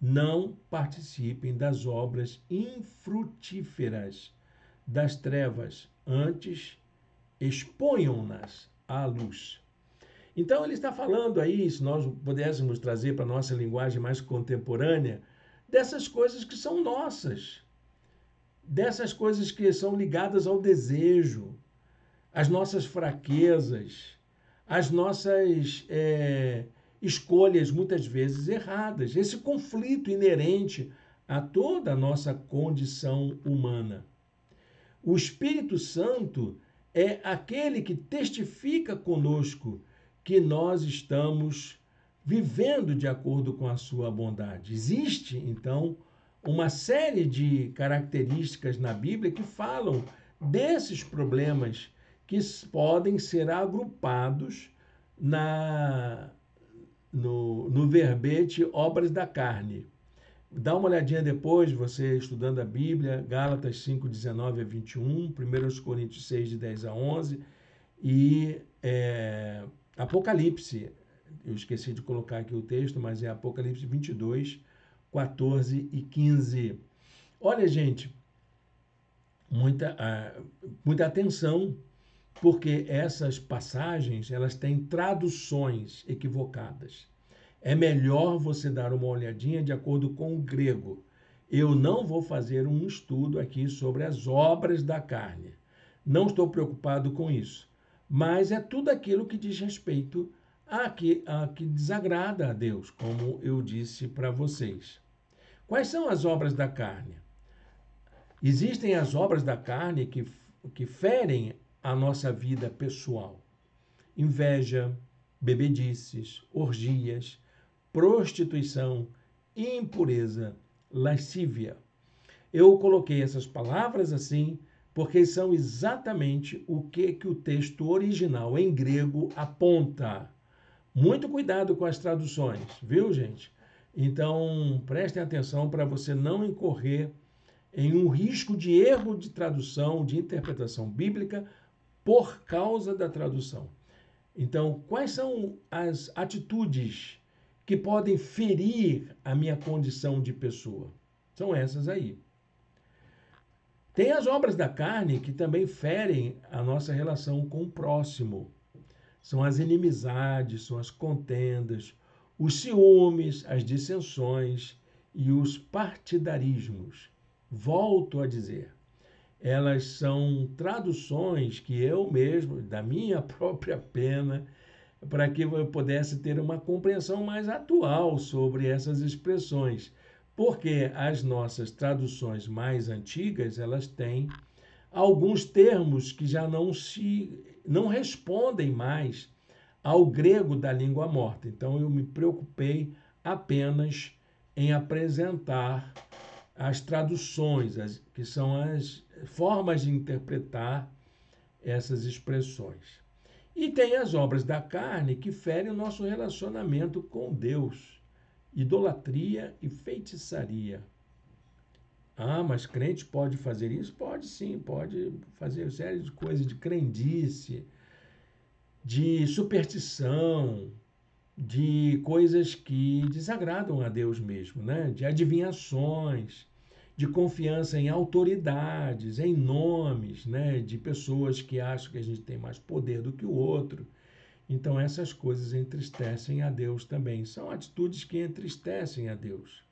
Não participem das obras infrutíferas das trevas, antes exponham-nas à luz. Então ele está falando aí, se nós pudéssemos trazer para a nossa linguagem mais contemporânea, dessas coisas que são nossas, dessas coisas que são ligadas ao desejo, às nossas fraquezas, às nossas escolhas muitas vezes erradas, esse conflito inerente a toda a nossa condição humana. O Espírito Santo é aquele que testifica conosco que nós estamos vivendo de acordo com a sua bondade. Existe, então, uma série de características na Bíblia que falam desses problemas que podem ser agrupados no verbete obras da carne. Dá uma olhadinha depois, você estudando a Bíblia, Gálatas 5, 19 a 21, 1 Coríntios 6, de 10 a 11, e Apocalipse, eu esqueci de colocar aqui o texto, mas é Apocalipse 22, 14 e 15. Olha, gente, muita atenção, porque essas passagens elas têm traduções equivocadas. É melhor você dar uma olhadinha de acordo com o grego. Eu não vou fazer um estudo aqui sobre as obras da carne. Não estou preocupado com isso. Mas é tudo aquilo que diz respeito a que desagrada a Deus, como eu disse para vocês. Quais são as obras da carne? Existem as obras da carne que ferem a nossa vida pessoal. Inveja, bebedices, orgias, prostituição, impureza, lascívia. Eu coloquei essas palavras assim porque são exatamente o que o texto original em grego aponta. Muito cuidado com as traduções, viu, gente? Então, prestem atenção para você não incorrer em um risco de erro de tradução, de interpretação bíblica, por causa da tradução. Então, quais são as atitudes que podem ferir a minha condição de pessoa? São essas aí. Tem as obras da carne que também ferem a nossa relação com o próximo. São as inimizades, são as contendas, os ciúmes, as dissensões e os partidarismos. Volto a dizer, elas são traduções que eu mesmo, da minha própria pena, para que eu pudesse ter uma compreensão mais atual sobre essas expressões. Porque as nossas traduções mais antigas, elas têm alguns termos que já não respondem mais ao grego da língua morta. Então eu me preocupei apenas em apresentar as traduções, que são as formas de interpretar essas expressões. E tem as obras da carne que ferem o nosso relacionamento com Deus. Idolatria e feitiçaria. Ah, mas crente pode fazer isso? Pode sim, pode fazer série de coisas de crendice, de superstição, de coisas que desagradam a Deus mesmo, né? De adivinhações, de confiança em autoridades, em nomes, né? De pessoas que acham que a gente tem mais poder do que o outro. Então, essas coisas entristecem a Deus também. São atitudes que entristecem a Deus.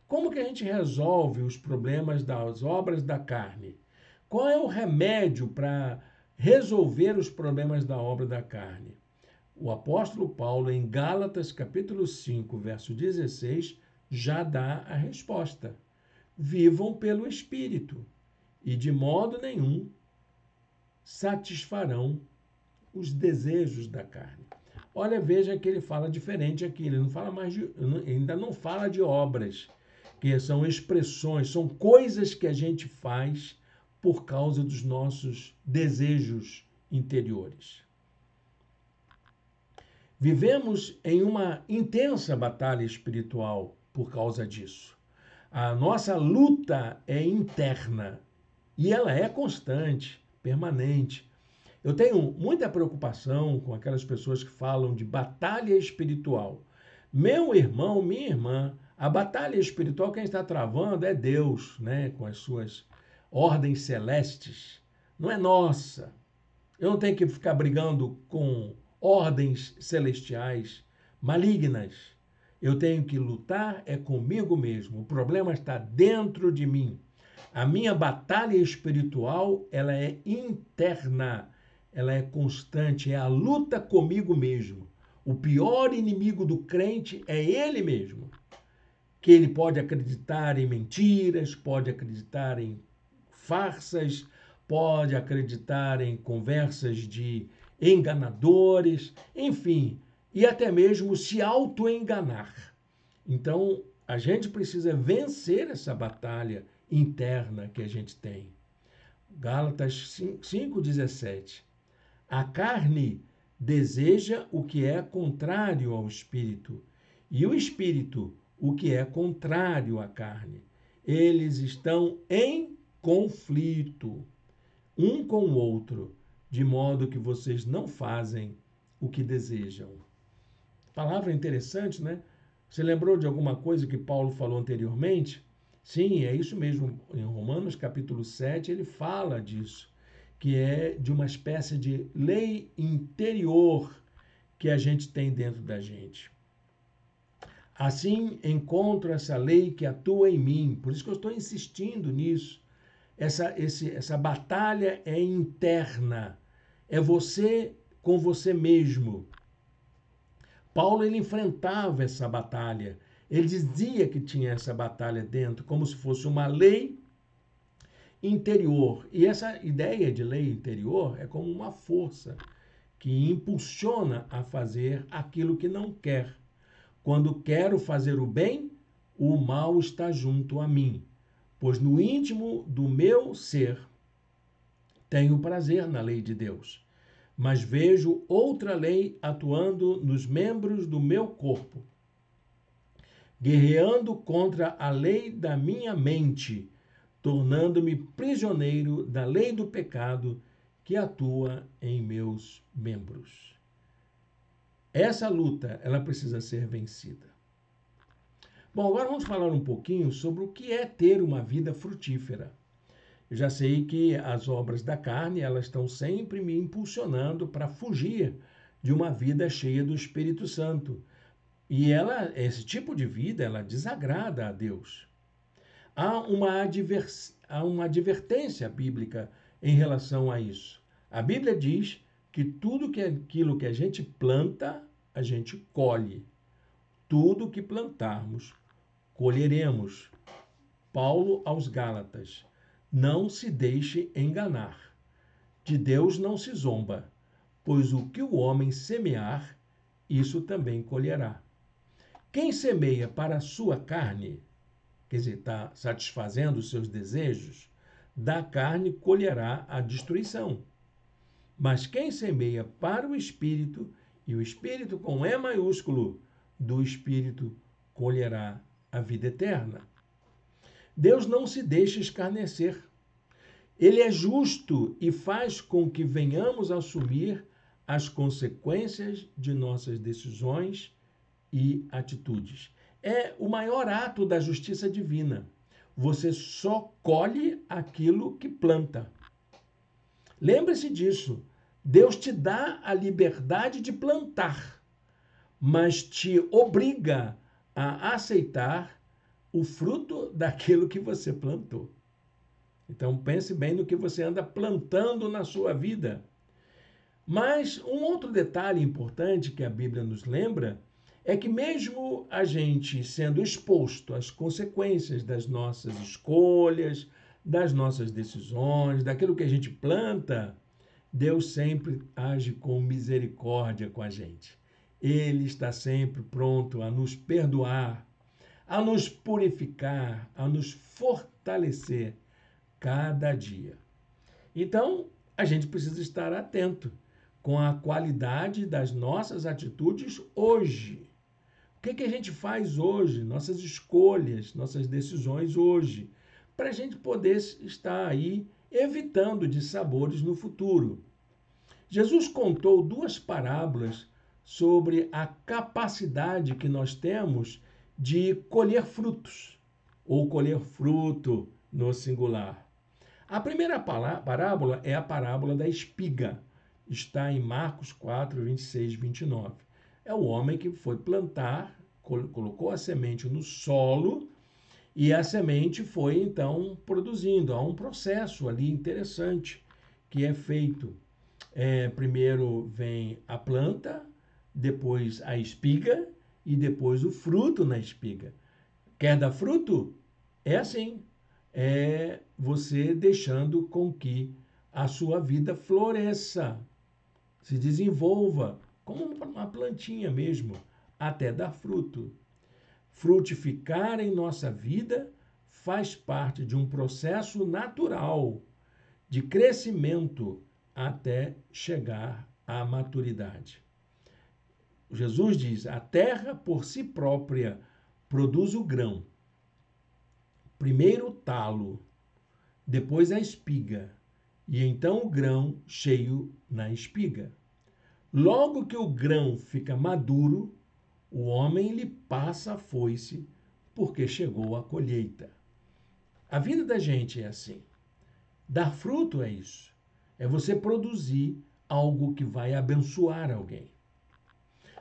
Como que a gente resolve os problemas das obras da carne? Qual é o remédio para resolver os problemas da obra da carne? O apóstolo Paulo, em Gálatas, capítulo 5, verso 16, já dá a resposta. Vivam pelo Espírito, e de modo nenhum satisfarão os desejos da carne. Olha, veja que ele fala diferente aqui, ele não fala mais ainda não fala de obras, que são expressões, são coisas que a gente faz por causa dos nossos desejos interiores. Vivemos em uma intensa batalha espiritual por causa disso. A nossa luta é interna e ela é constante, permanente. Eu tenho muita preocupação com aquelas pessoas que falam de batalha espiritual. Meu irmão, minha irmã, a batalha espiritual quem está travando é Deus, né, com as suas ordens celestes. Não é nossa. Eu não tenho que ficar brigando com ordens celestiais malignas. Eu tenho que lutar é comigo mesmo. O problema está dentro de mim. A minha batalha espiritual, ela é interna, ela é constante, é a luta comigo mesmo. O pior inimigo do crente é ele mesmo. Que ele pode acreditar em mentiras, pode acreditar em farsas, pode acreditar em conversas de enganadores, enfim, e até mesmo se auto-enganar. Então, a gente precisa vencer essa batalha interna que a gente tem. Gálatas 5:17. A carne deseja o que é contrário ao espírito, e o espírito o que é contrário à carne. Eles estão em conflito um com o outro, de modo que vocês não fazem o que desejam. Palavra interessante, né? Você lembrou de alguma coisa que Paulo falou anteriormente? Sim, é isso mesmo. Em Romanos capítulo 7, ele fala disso, que é de uma espécie de lei interior que a gente tem dentro da gente. Assim, encontro essa lei que atua em mim. Por isso que eu estou insistindo nisso. Essa batalha é interna. É você com você mesmo. Paulo ele enfrentava essa batalha. Ele dizia que tinha essa batalha dentro, como se fosse uma lei interior. E essa ideia de lei interior é como uma força que impulsiona a fazer aquilo que não quer. Quando quero fazer o bem, o mal está junto a mim, pois no íntimo do meu ser tenho prazer na lei de Deus, mas vejo outra lei atuando nos membros do meu corpo, guerreando contra a lei da minha mente, tornando-me prisioneiro da lei do pecado que atua em meus membros. Essa luta, ela precisa ser vencida. Bom, agora vamos falar um pouquinho sobre o que é ter uma vida frutífera. Eu já sei que as obras da carne, elas estão sempre me impulsionando para fugir de uma vida cheia do Espírito Santo. E esse tipo de vida, ela desagrada a Deus. Há uma advertência bíblica em relação a isso. A Bíblia diz que tudo aquilo que a gente planta, a gente colhe. Tudo que plantarmos, colheremos. Paulo aos Gálatas. Não se deixe enganar. De Deus não se zomba, pois o que o homem semear, isso também colherá. Quem semeia para a sua carne, quer dizer, está satisfazendo os seus desejos, da carne colherá a destruição. Mas quem semeia para o Espírito, e o Espírito com E maiúsculo, do Espírito colherá a vida eterna. Deus não se deixa escarnecer. Ele é justo e faz com que venhamos a assumir as consequências de nossas decisões e atitudes. É o maior ato da justiça divina. Você só colhe aquilo que planta. Lembre-se disso. Deus te dá a liberdade de plantar, mas te obriga a aceitar o fruto daquilo que você plantou. Então pense bem no que você anda plantando na sua vida. Mas um outro detalhe importante que a Bíblia nos lembra é que mesmo a gente sendo exposto às consequências das nossas escolhas, das nossas decisões, daquilo que a gente planta, Deus sempre age com misericórdia com a gente. Ele está sempre pronto a nos perdoar, a nos purificar, a nos fortalecer cada dia. Então, a gente precisa estar atento com a qualidade das nossas atitudes hoje. O que a gente faz hoje, nossas escolhas, nossas decisões hoje, para a gente poder estar aí evitando dissabores no futuro. Jesus contou duas parábolas sobre a capacidade que nós temos de colher frutos, ou colher fruto no singular. A primeira parábola é a parábola da espiga. Está em Marcos 4, 26 e 29. É o homem que foi plantar, colocou a semente no solo e a semente foi, então, produzindo. Há um processo ali interessante que é feito. Primeiro vem a planta, depois a espiga e depois o fruto na espiga. Quer dar fruto? É assim. É você deixando com que a sua vida floresça, se desenvolva, como uma plantinha mesmo, até dar fruto. Frutificar em nossa vida faz parte de um processo natural de crescimento até chegar à maturidade. Jesus diz: a terra por si própria produz o grão. Primeiro o talo, depois a espiga, e então o grão cheio na espiga. Logo que o grão fica maduro, o homem lhe passa a foice, porque chegou a colheita. A vida da gente é assim. Dar fruto é isso. É você produzir algo que vai abençoar alguém.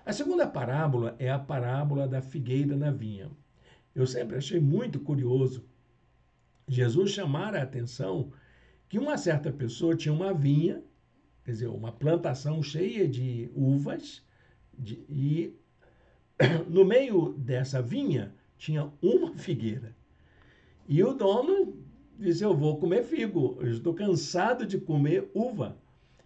A segunda parábola é a parábola da figueira na vinha. Eu sempre achei muito curioso Jesus chamar a atenção que uma certa pessoa tinha uma vinha, quer dizer, uma plantação cheia de uvas, e no meio dessa vinha tinha uma figueira. E o dono disse: eu vou comer figo, eu estou cansado de comer uva,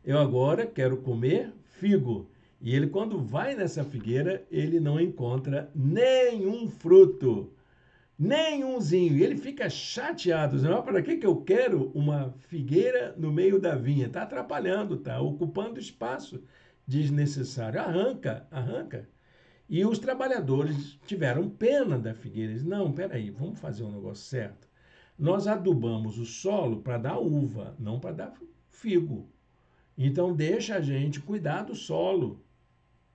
eu agora quero comer figo. E ele, quando vai nessa figueira, ele não encontra nenhum fruto. Nenhumzinho. E ele fica chateado, dizendo: para que eu quero uma figueira no meio da vinha? Está atrapalhando, está ocupando espaço desnecessário. Arranca, arranca. E os trabalhadores tiveram pena da figueira. Eles: não, peraí, vamos fazer um negócio certo. Nós adubamos o solo para dar uva, não para dar figo. Então deixa a gente cuidar do solo.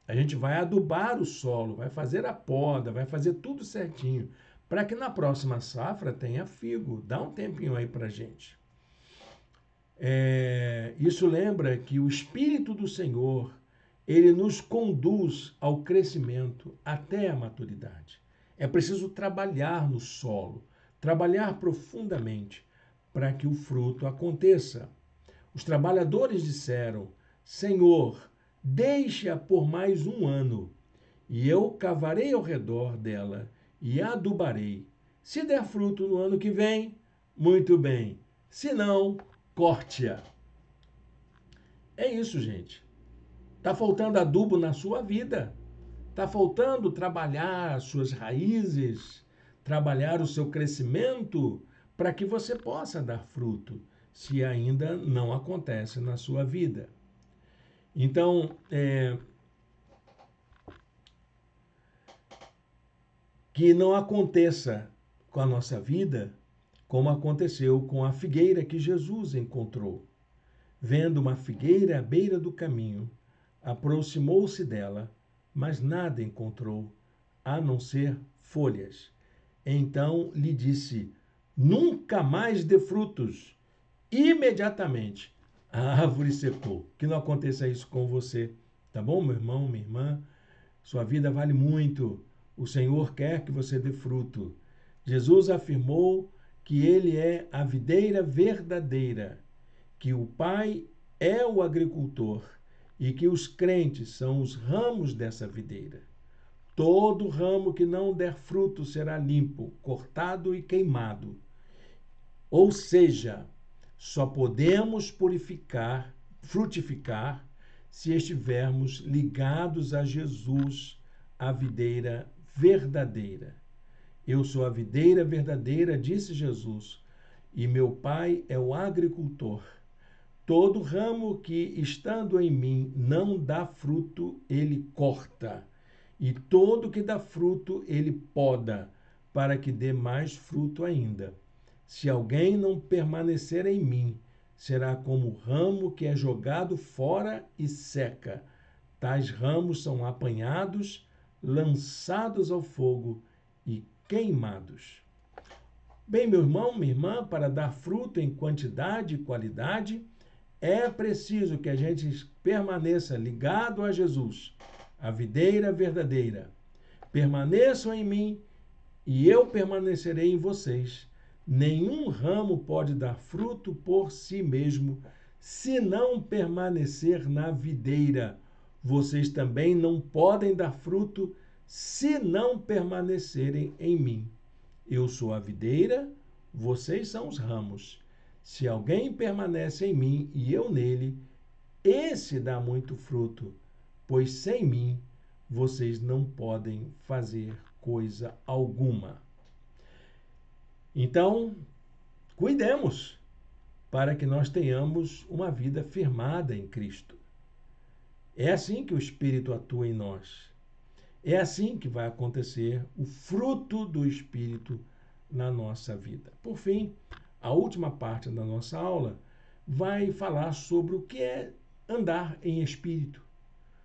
A gente vai adubar o solo, vai fazer a poda, vai fazer tudo certinho, para que na próxima safra tenha figo. Dá um tempinho aí para a gente. Isso lembra que o Espírito do Senhor, ele nos conduz ao crescimento até a maturidade. É preciso trabalhar no solo, trabalhar profundamente para que o fruto aconteça. Os trabalhadores disseram: Senhor, deixe-a por mais um ano, e eu cavarei ao redor dela e adubarei. Se der fruto no ano que vem, muito bem. Se não, corte-a. É isso, gente. Está faltando adubo na sua vida. Está faltando trabalhar as suas raízes, trabalhar o seu crescimento para que você possa dar fruto, se ainda não acontece na sua vida. Então, que não aconteça com a nossa vida como aconteceu com a figueira que Jesus encontrou. Vendo uma figueira à beira do caminho, aproximou-se dela, mas nada encontrou, a não ser folhas. Então lhe disse: nunca mais dê frutos. Imediatamente a árvore secou. Que não aconteça isso com você, tá bom, meu irmão, minha irmã? Sua vida vale muito. O Senhor quer que você dê fruto. Jesus afirmou que ele é a videira verdadeira, que o Pai é o agricultor e que os crentes são os ramos dessa videira. Todo ramo que não der fruto será limpo, cortado e queimado. Ou seja, só podemos frutificar, se estivermos ligados a Jesus, a videira verdadeira. Eu sou a videira verdadeira, disse Jesus, e meu Pai é o agricultor. Todo ramo que, estando em mim, não dá fruto, ele corta. E todo que dá fruto, ele poda, para que dê mais fruto ainda. Se alguém não permanecer em mim, será como o ramo que é jogado fora e seca. Tais ramos são apanhados, lançados ao fogo e queimados. Bem, meu irmão, minha irmã, para dar fruto em quantidade e qualidade, é preciso que a gente permaneça ligado a Jesus, a videira verdadeira. Permaneçam em mim e eu permanecerei em vocês. Nenhum ramo pode dar fruto por si mesmo, se não permanecer na videira. Vocês também não podem dar fruto se não permanecerem em mim. Eu sou a videira, vocês são os ramos. Se alguém permanece em mim e eu nele, esse dá muito fruto, pois sem mim vocês não podem fazer coisa alguma. Então, cuidemos. para que nós tenhamos uma vida firmada em Cristo. É assim que o Espírito atua em nós. É assim que vai acontecer o fruto do Espírito na nossa vida. Por fim, a última parte da nossa aula vai falar sobre o que é andar em Espírito.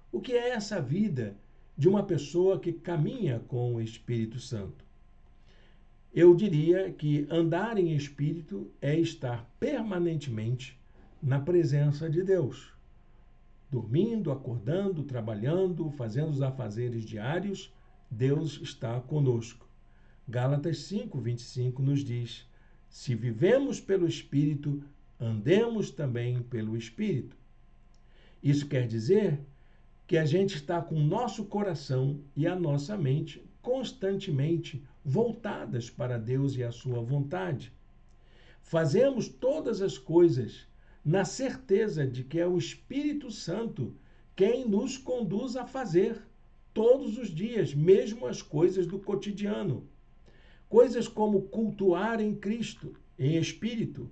O que é essa vida de uma pessoa que caminha com o Espírito Santo? Eu diria que andar em Espírito é estar permanentemente na presença de Deus. Dormindo, acordando, trabalhando, fazendo os afazeres diários, Deus está conosco. Gálatas 5:25 nos diz: se vivemos pelo Espírito, andemos também pelo Espírito. Isso quer dizer que a gente está com o nosso coração e a nossa mente constantemente voltadas para Deus e a sua vontade. Fazemos todas as coisas na certeza de que é o Espírito Santo quem nos conduz a fazer todos os dias, mesmo as coisas do cotidiano. Coisas como cultuar em Cristo, em espírito.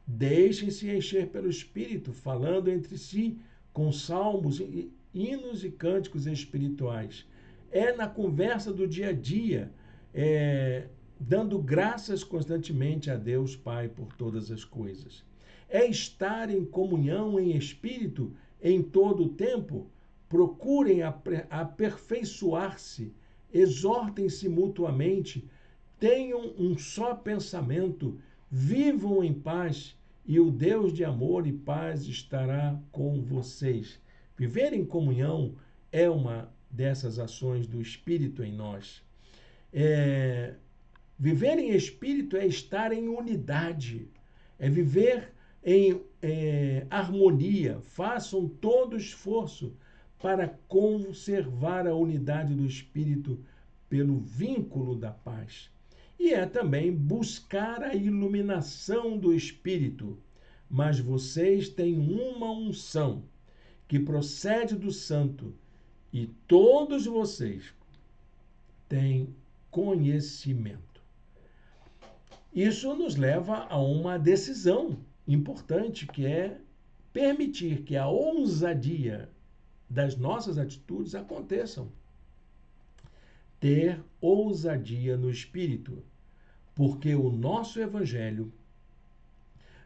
Deixem-se encher pelo Espírito, falando entre si com salmos, hinos e cânticos espirituais. É na conversa do dia a dia, dando graças constantemente a Deus Pai por todas as coisas. É estar em comunhão em espírito em todo o tempo. Procurem aperfeiçoar-se, exortem-se mutuamente, tenham um só pensamento, vivam em paz e o Deus de amor e paz estará com vocês. Viver em comunhão é uma dessas ações do Espírito em nós. Viver em Espírito é estar em unidade, é viver em harmonia. Façam todo esforço para conservar a unidade do Espírito pelo vínculo da paz. E é também buscar a iluminação do Espírito. Mas vocês têm uma unção que procede do Santo, e todos vocês têm conhecimento. Isso nos leva a uma decisão importante, que é permitir que a ousadia das nossas atitudes aconteçam. Ter ousadia no Espírito, porque o nosso Evangelho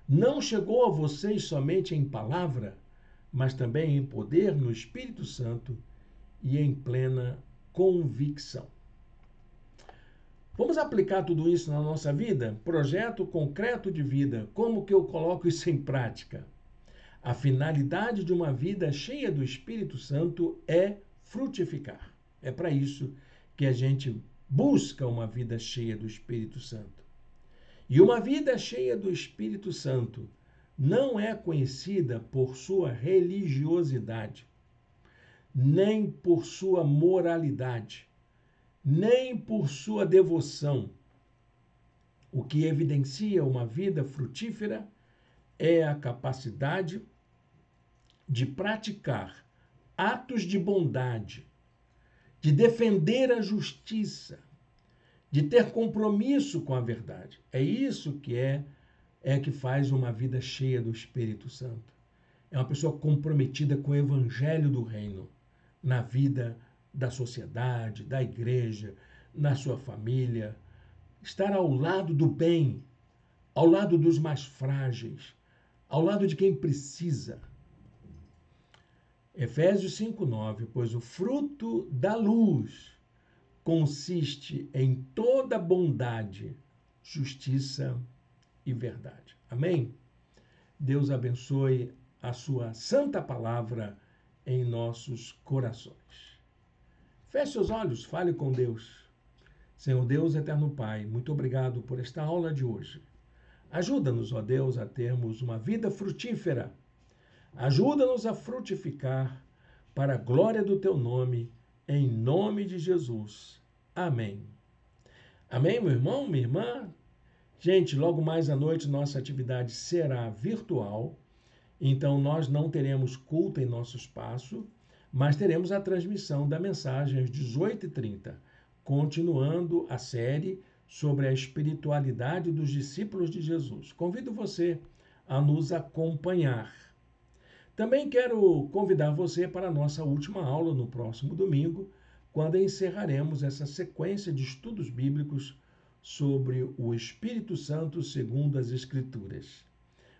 não chegou a vocês somente em palavra, mas também em poder no Espírito Santo e em plena convicção. Vamos aplicar tudo isso na nossa vida? Projeto concreto de vida. Como que eu coloco isso em prática? A finalidade de uma vida cheia do Espírito Santo é frutificar. É para isso que a gente busca uma vida cheia do Espírito Santo. E uma vida cheia do Espírito Santo não é conhecida por sua religiosidade, nem por sua moralidade, nem por sua devoção. O que evidencia uma vida frutífera é a capacidade de praticar atos de bondade, de defender a justiça, de ter compromisso com a verdade. É isso que que faz uma vida cheia do Espírito Santo. É uma pessoa comprometida com o evangelho do reino, na vida da sociedade, da igreja, na sua família. Estar ao lado do bem, ao lado dos mais frágeis, ao lado de quem precisa. Efésios 5:9, pois o fruto da luz consiste em toda bondade, justiça e verdade. Amém? Deus abençoe a sua santa palavra em nossos corações. Feche seus olhos, fale com Deus. Senhor Deus, eterno Pai, muito obrigado por esta aula de hoje. Ajuda-nos, ó Deus, a termos uma vida frutífera. Ajuda-nos a frutificar para a glória do teu nome, em nome de Jesus. Amém. Amém, meu irmão, minha irmã? Gente, logo mais à noite nossa atividade será virtual, então nós não teremos culto em nosso espaço, mas teremos a transmissão da mensagem às 18h30, continuando a série sobre a espiritualidade dos discípulos de Jesus. Convido você a nos acompanhar. Também quero convidar você para a nossa última aula no próximo domingo, quando encerraremos essa sequência de estudos bíblicos sobre o Espírito Santo segundo as Escrituras.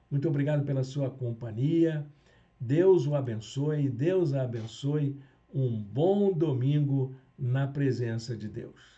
Muito obrigado pela sua companhia. Deus o abençoe, Deus a abençoe. Um bom domingo na presença de Deus.